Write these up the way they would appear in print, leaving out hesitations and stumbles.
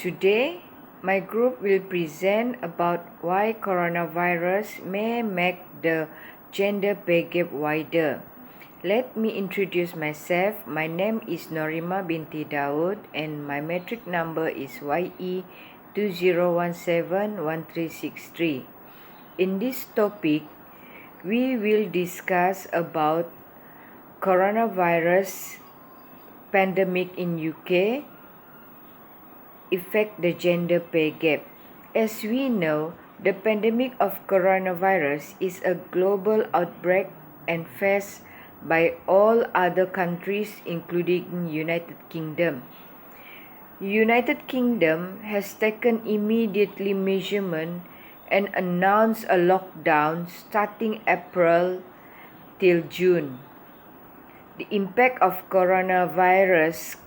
Today, my group will present about why coronavirus may make the gender pay gap wider. Let me introduce myself. My name is Norima binti Daud and my metric number is YE 20171363. In this topic, we will discuss about coronavirus pandemic in UK affect the gender pay gap. As we know, the pandemic of coronavirus is a global outbreak and faced by all other countries including United Kingdom. United Kingdom has taken immediately measurement and announced a lockdown starting April till June. The impact of coronavirus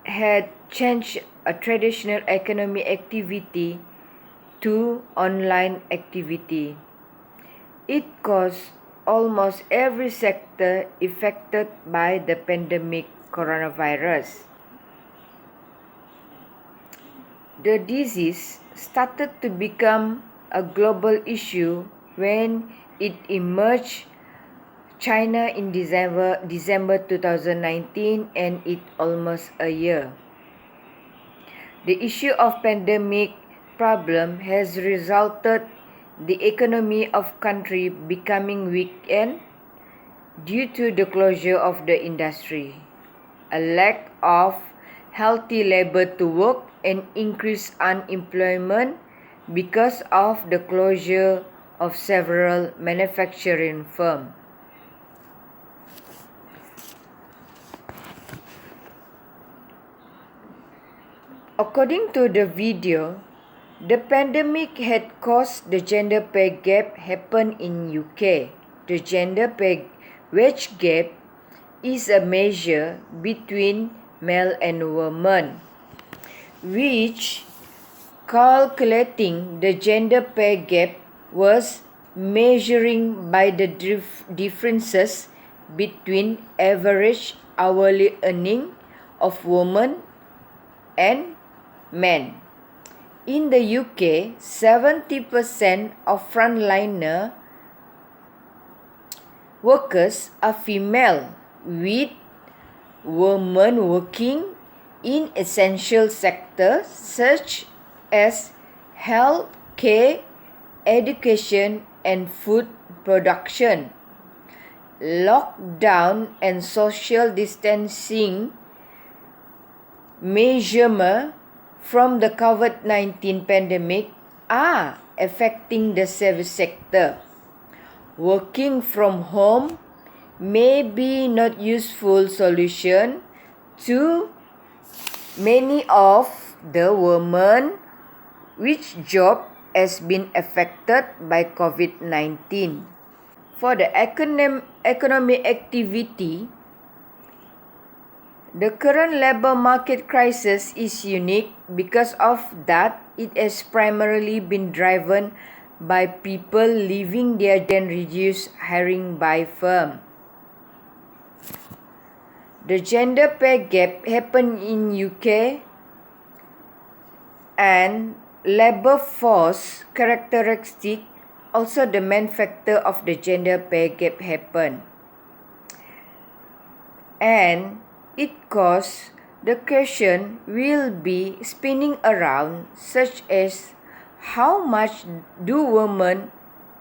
had changed a traditional economic activity to online activity. It caused almost every sector affected by the pandemic coronavirus. The disease started to become a global issue when it emerged China in December 2019 and it almost a year. The issue of pandemic problem has resulted the economy of country becoming weakened due to the closure of the industry, a lack of healthy labor to work and increased unemployment because of the closure of several manufacturing firms. According to the video, the pandemic had caused the gender pay gap happen in UK. The gender pay wage gap is a measure between male and woman, which calculating the gender pay gap was measuring by the differences between average hourly earning of women and men. In the UK, 70% of frontliner workers are female, with women working in essential sectors such as health care, education, and food production. Lockdown and social distancing measurements from the COVID-19 pandemic are affecting the service sector. Working from home may be not useful solution to many of the women which job has been affected by COVID-19. For the economic activity, the current labor market crisis is unique because of that it has primarily been driven by people leaving their job and reduced hiring by firms. The gender pay gap happened in UK and labor force characteristic also the main factor of the gender pay gap happen. And it caused the question will be spinning around such as how much do women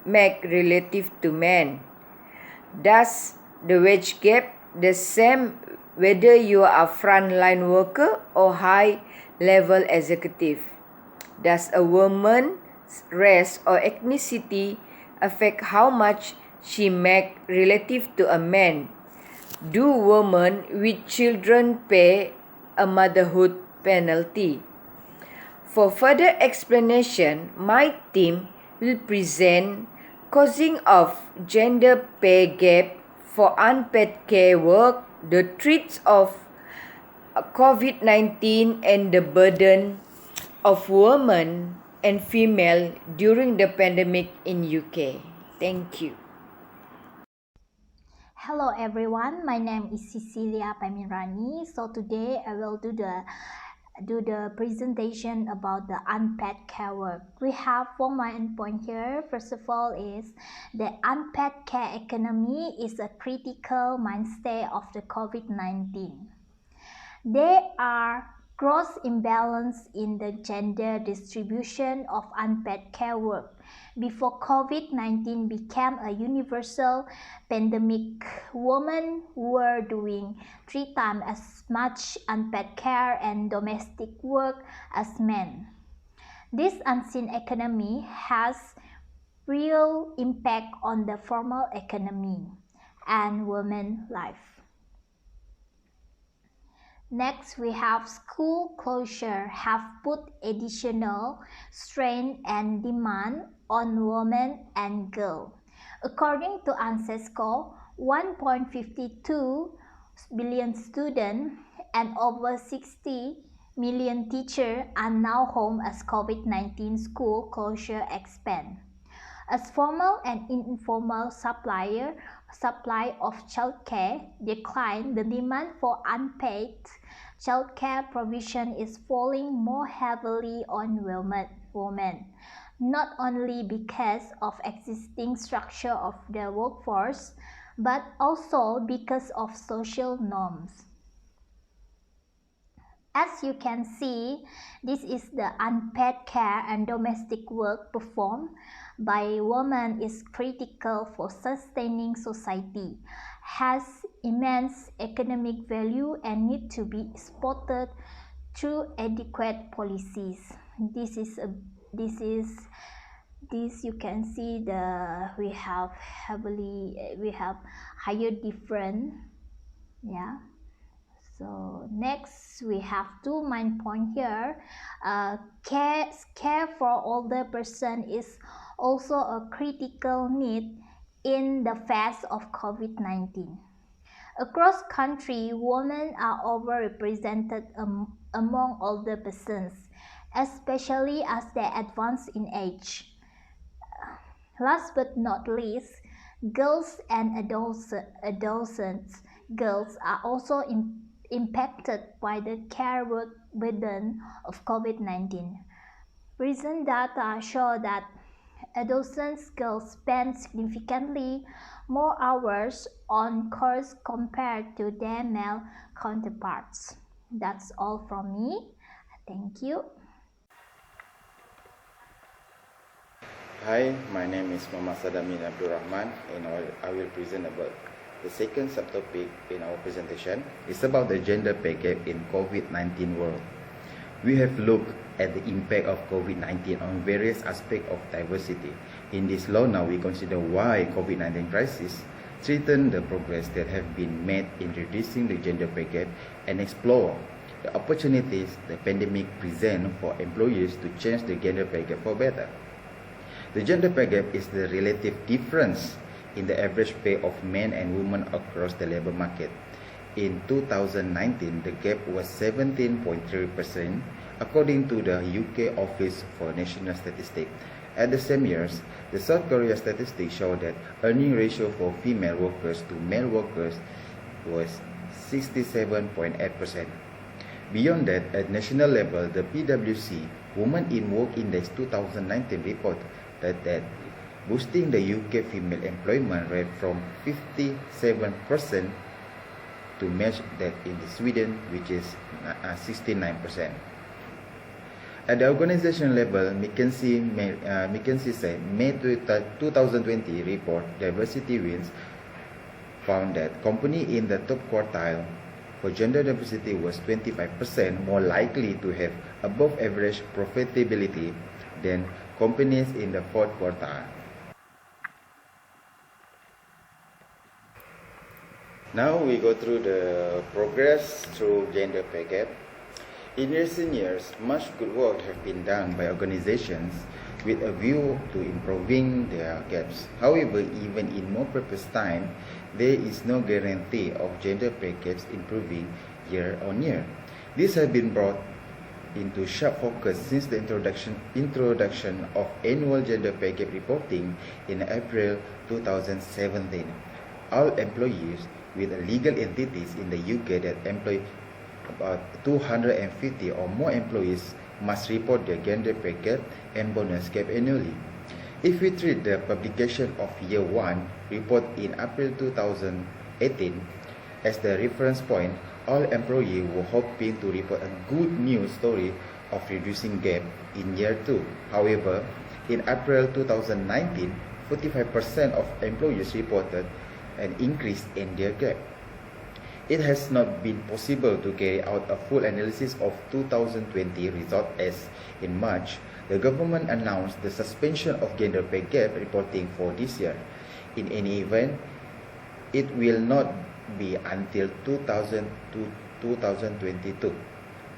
make relative to men? Does the wage gap the same whether you are a frontline worker or high level executive? Does a woman's race or ethnicity affect how much she make relative to a man? Do women with children pay a motherhood penalty? For further explanation, my team will present causing of gender pay gap for unpaid care work, the threats of COVID-19 and the burden of women and female during the pandemic in UK. Thank you. Hello everyone, my name is Cecilia Pamirani. So today I will do the do the presentation about the unpaid care work. We have 4 main points here. First of all is the unpaid care economy is a critical mainstay of the COVID-19. There are gross imbalance in the gender distribution of unpaid care work. Before COVID-19 became a universal pandemic, women were doing 3 times as much unpaid care and domestic work as men. This unseen economy has real impact on the formal economy and women's life. Next, we have school closure have put additional strain and demand on women and girls. According to ANSESCO, 1.52 billion students and over 60 million teachers are now home as COVID-19 school closure expand. As formal and informal supply of childcare decline, the demand for unpaid childcare provision is falling more heavily on women, not only because of existing structure of the workforce, but also because of social norms. As you can see, this is the unpaid care and domestic work performed by women is critical for sustaining society, has immense economic value and need to be supported through adequate policies. This you can see we have higher difference. Yeah. So next we have 2 main points here. Care for older person is also a critical need in the face of COVID-19. Across country, women are overrepresented among older persons, especially as they advance in age. Last but not least, girls and adolescents. Girls are also impacted by the care work burden of COVID-19. Recent data show that adolescent girls spend significantly more hours on course compared to their male counterparts. That's all from me. Thank you. Hi, my name is Muhammad Sadamin Abdul Rahman, and I will present about the second subtopic in our presentation. It's about the gender pay gap in COVID-19 world. We have looked at the impact of COVID-19 on various aspects of diversity. In this law now, we consider why COVID-19 crisis threatened the progress that have been made in reducing the gender pay gap and explore the opportunities the pandemic presents for employers to change the gender pay gap for better. The gender pay gap is the relative difference in the average pay of men and women across the labor market. In 2019, the gap was 17.3%, according to the UK Office for National Statistics. At the same years, the South Korea statistics show that earning ratio for female workers to male workers was 67.8%. Beyond that, at national level, the PwC Women in Work Index 2019 report that boosting the UK female employment rate from 57% to match that in Sweden, which is 69%. At the organization level, McKinsey said May 2020 report Diversity Wins found that company in the top quartile for gender diversity was 25% more likely to have above average profitability than companies in the fourth quartile. Now we go through the progress through gender pay gap. In recent years, much good work has been done by organizations with a view to improving their gaps. However, even in more purposed time, there is no guarantee of gender pay gaps improving year on year. This has been brought into sharp focus since the introduction of annual gender pay gap reporting in April 2017. All employees with legal entities in the UK that employ about 250 or more employees must report their gender pay gap and bonus gap annually. If we treat the publication of Year 1 report in April 2018 as the reference point, all employees were hoping to report a good news story of reducing gap in Year 2. However, in April 2019, 45% of employees reported an increase in their gap. It has not been possible to carry out a full analysis of 2020 results as in March, the government announced the suspension of gender pay gap reporting for this year. In any event, it will not be until 2022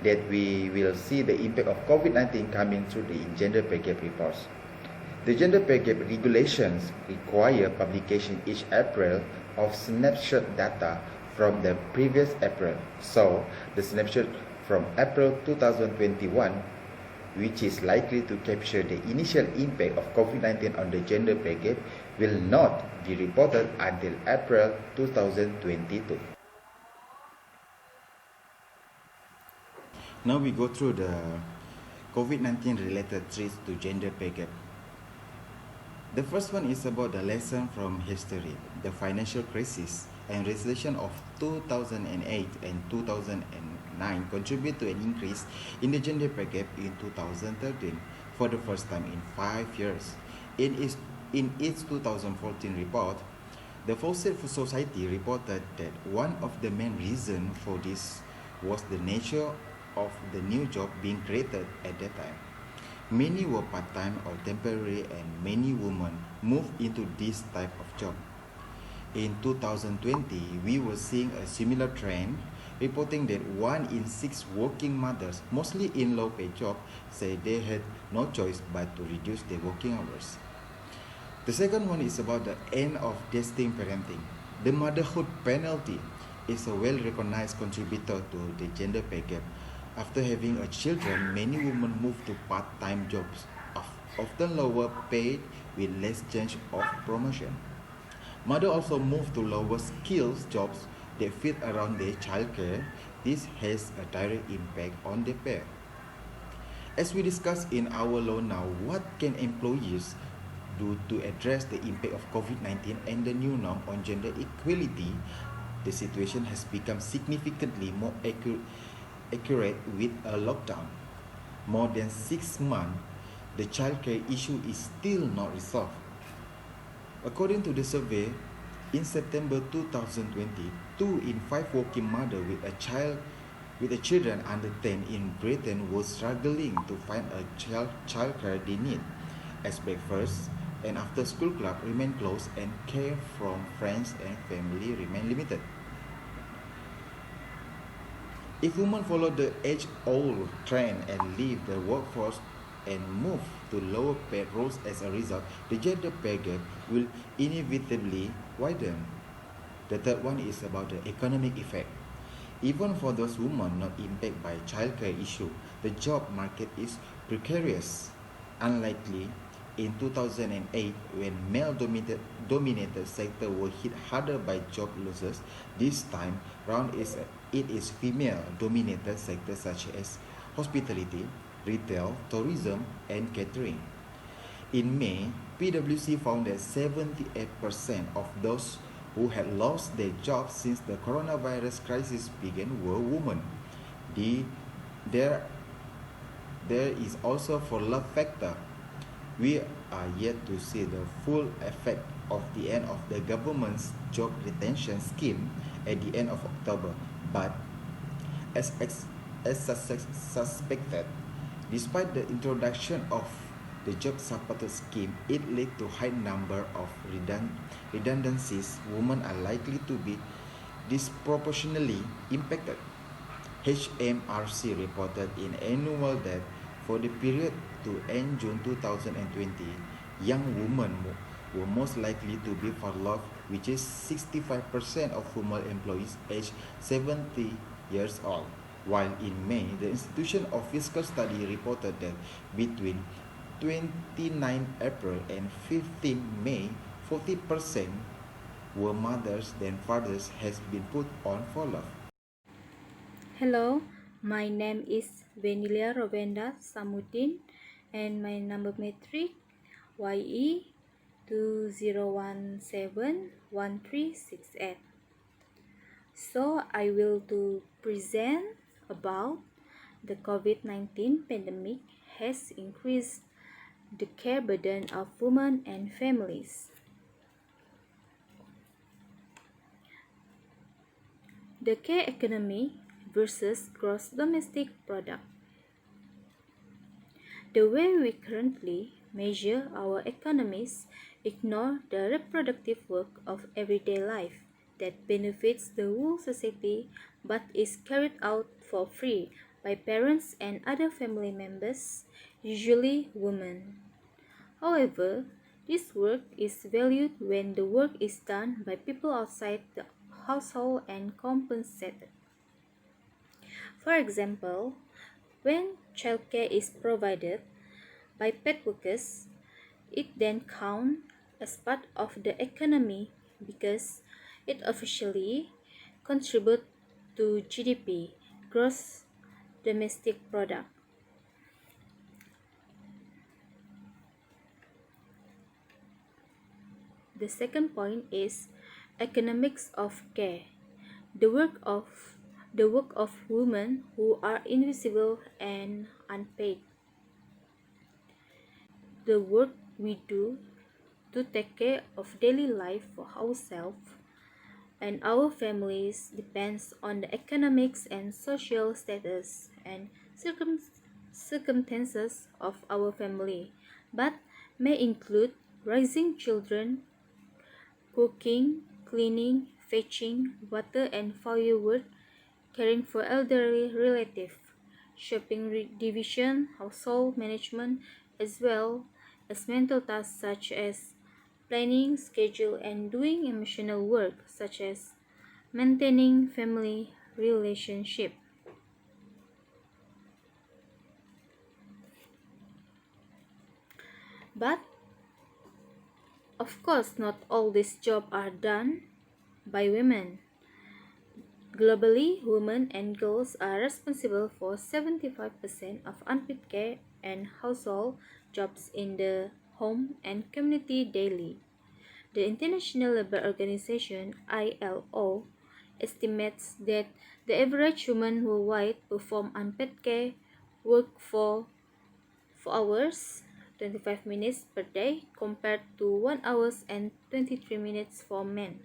that we will see the impact of COVID-19 coming through the gender pay gap reports. The gender pay gap regulations require publication each April of snapshot data from the previous April. So, the snapshot from April 2021, which is likely to capture the initial impact of COVID-19 on the gender pay gap, will not be reported until April 2022. Now we go through the COVID-19 related threats to gender pay gap. The first one is about the lesson from history. The financial crisis and recession of 2008 and 2009 contribute to an increase in the gender pay gap in 2013 for the first time in 5 years. In its 2014 report, the Fawcett Society reported that one of the main reasons for this was the nature of the new job being created at that time. Many were part-time or temporary, and many women moved into this type of job. In 2020, we were seeing a similar trend, reporting that 1 in 6 working mothers, mostly in low-paid jobs, said they had no choice but to reduce their working hours. The second one is about the end of destined parenting. The motherhood penalty is a well-recognized contributor to the gender pay gap. After having a children, many women move to part-time jobs, often lower paid with less chance of promotion. Mothers also move to lower skills jobs that fit around their childcare. This has a direct impact on their pay. As we discussed in our law now, what can employers do to address the impact of COVID-19 and the new norm on gender equality? The situation has become significantly more accurate with a lockdown. More than 6 months, the childcare issue is still not resolved. According to the survey, in September 2020, 2 in 5 working mothers with a children under 10 in Britain were struggling to find a childcare they need, as breakfast and after school club remain closed and care from friends and family remain limited. If women follow the age-old trend and leave the workforce and move to lower paid roles as a result, the gender pay gap will inevitably widen. The third one is about the economic effect. Even for those women not impacted by childcare issue, the job market is precarious. Unlikely in 2008, when male-dominated sector were hit harder by job losses, this time round it is female-dominated sectors such as hospitality, retail, tourism, and catering. In May, PwC found that 78% of those who had lost their jobs since the coronavirus crisis began were women. There is also furlough factor. We are yet to see the full effect of the end of the government's job retention scheme at the end of October, but as suspected, despite the introduction of the job supporter scheme, it led to high number of redundancies. Women are likely to be disproportionately impacted. HMRC reported in annual that for the period to end June 2020, young women were most likely to be furloughed, which is 65% of female employees aged 70 years old. While in May, the Institution of Fiscal Study reported that between 29 April and 15 May, 40% were mothers than fathers has been put on furlough. Hello, my name is Venilia Rovenda Samudin and my number metric YE 20171368. So I will to present about the COVID-19 pandemic has increased the care burden of women and families. The care economy versus gross domestic product. The way we currently measure our economies ignore the reproductive work of everyday life that benefits the whole society but is carried out for free by parents and other family members, usually women. However, this work is valued when the work is done by people outside the household and compensated. For example, when childcare is provided by pet workers, it then counts as part of the economy because it officially contributes to GDP, gross domestic product. The second point is economics of care. The work of women who are invisible and unpaid. The work we do to take care of daily life for ourselves and our families depends on the economics and social status and circumstances of our family, but may include raising children, cooking, cleaning, fetching water and firewood, caring for elderly relatives, shopping division, household management, as well as mental tasks such as planning, schedule, and doing emotional work such as maintaining family relationship. But of course, not all these jobs are done by women. Globally, women and girls are responsible for 75% of unpaid care and household jobs in the home and community daily. The International Labour Organization (ILO) estimates that the average woman worldwide performs unpaid care work for 4 hours 25 minutes per day compared to 1 hour and 23 minutes for men.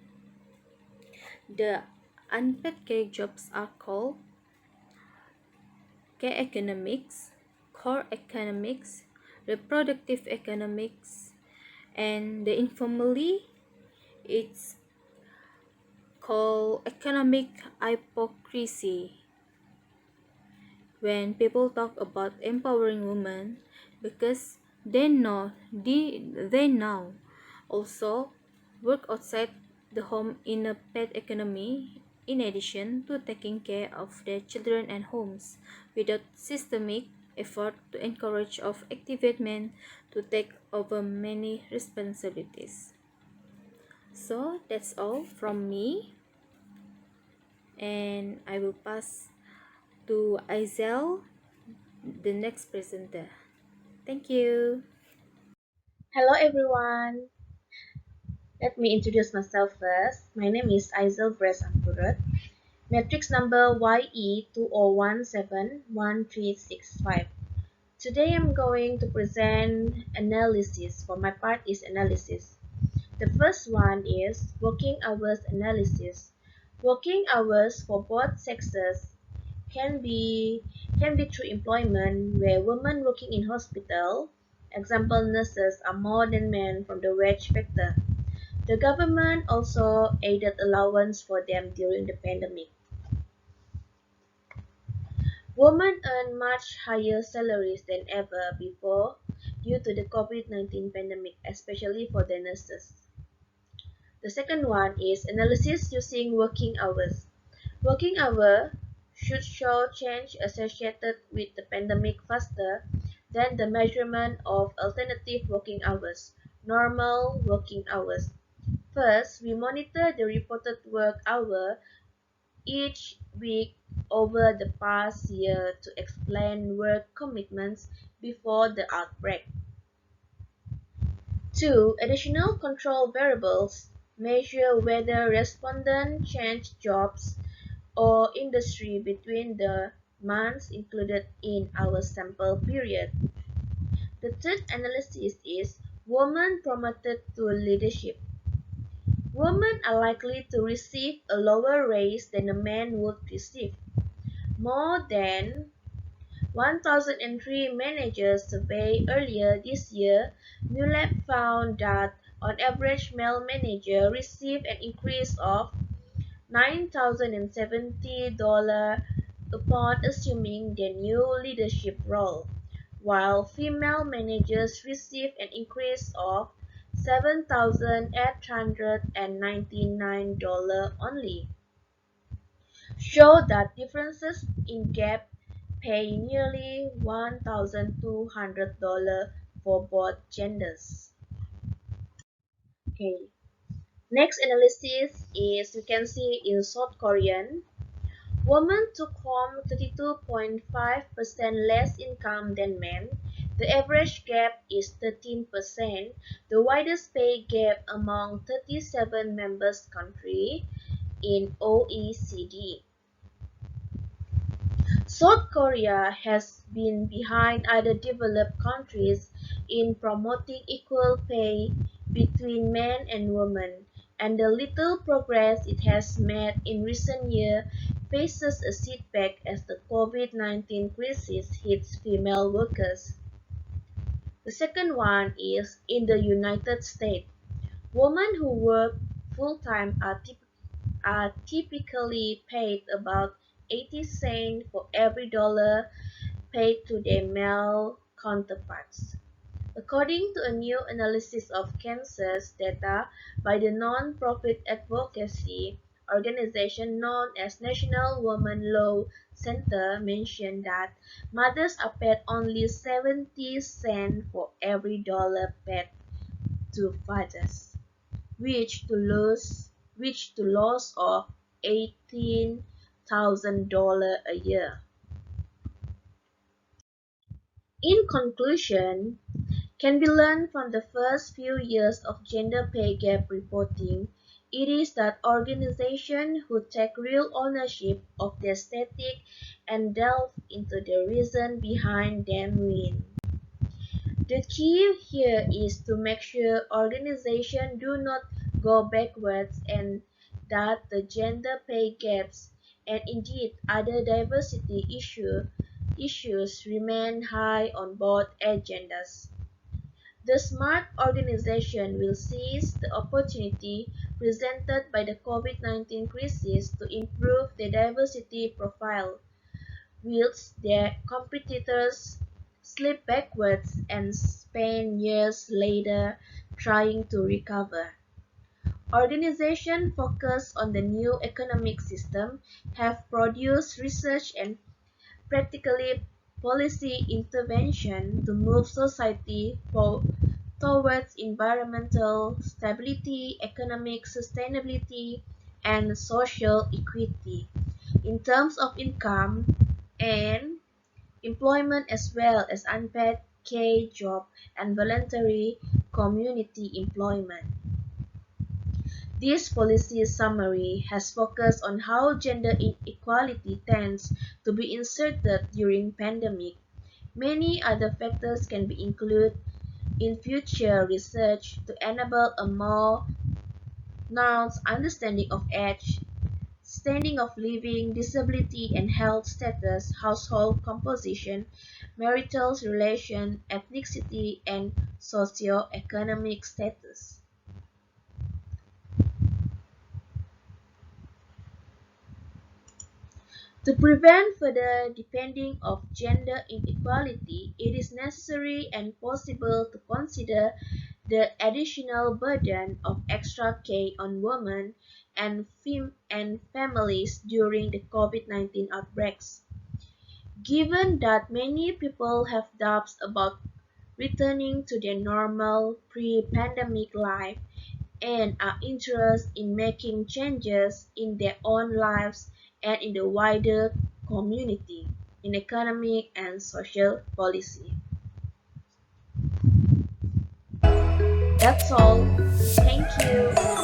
The unpaid care jobs are called care economics, core economics, reproductive economics, and the informally it's called economic hypocrisy. When people talk about empowering women because they now also work outside the home in a paid economy in addition to taking care of their children and homes without systemic effort to encourage or activate men to take over many responsibilities. So that's all from me, and I will pass to Aizel, the next presenter. Thank you. Hello everyone. Let me introduce myself first. My name is Aizel Bres Ampurat. Matrix number YE20171365. Today I'm going to present analysis. For my part is analysis. The first one is working hours analysis. Working hours for both sexes can be through employment where women working in hospital, example nurses, are more than men from the wage factor. The government also aided allowance for them during the pandemic. Women earn much higher salaries than ever before due to the COVID-19 pandemic, especially for the nurses. The second one is analysis using working hours. Working hour should show change associated with the pandemic faster than the measurement of alternative working hours, normal working hours. First, we monitor the reported work hour each week over the past year to explain work commitments before the outbreak. Two additional control variables measure whether respondents change jobs or industry between the months included in our sample period. The third analysis is women promoted to leadership. Women are likely to receive a lower raise than a man would receive. More than 1003 managers surveyed earlier this year, Newlab found that on average male managers received an increase of $9,070 upon assuming their new leadership role, while female managers received an increase of $7,899 only, show that differences in gap pay nearly $1,200 for both genders. Okay. Next analysis is you can see in South Korean. Women took home 32.5% less income than men. The average gap is 13%, the widest pay gap among 37 members countries in OECD. South Korea has been behind other developed countries in promoting equal pay between men and women, and the little progress it has made in recent years faces a setback as the COVID-19 crisis hits female workers. The second one is in the United States. Women who work full-time are typically paid about 80 cents for every dollar paid to their male counterparts. According to a new analysis of Kansas data by the non-profit advocacy organization known as National Women Law Center mentioned that mothers are paid only 70 cents for every dollar paid to fathers, which to loss of $18,000 a year. In conclusion, can be learned from the first few years of gender pay gap reporting, it is that organizations who take real ownership of their statistic and delve into the reason behind them win. The key here is to make sure organizations do not go backwards and that the gender pay gaps and indeed other diversity issues remain high on both agendas. The smart organization will seize the opportunity presented by the COVID-19 crisis to improve their diversity profile, whilst their competitors slip backwards and spend years later trying to recover. Organizations focused on the new economic system have produced research and practically policy intervention to move society towards environmental stability, economic sustainability, and social equity in terms of income and employment as well as unpaid K job and voluntary community employment. This policy summary has focused on how gender inequality tends to be inserted during pandemic. Many other factors can be included in future research to enable a more nuanced understanding of age, standing of living, disability and health status, household composition, marital relation, ethnicity, and socio-economic status. To prevent further deepening of gender inequality, it is necessary and possible to consider the additional burden of extra care on women and families during the COVID-19 outbreaks. Given that many people have doubts about returning to their normal pre-pandemic life, and are interested in making changes in their own lives and in the wider community, in economic and social policy. That's all. Thank you.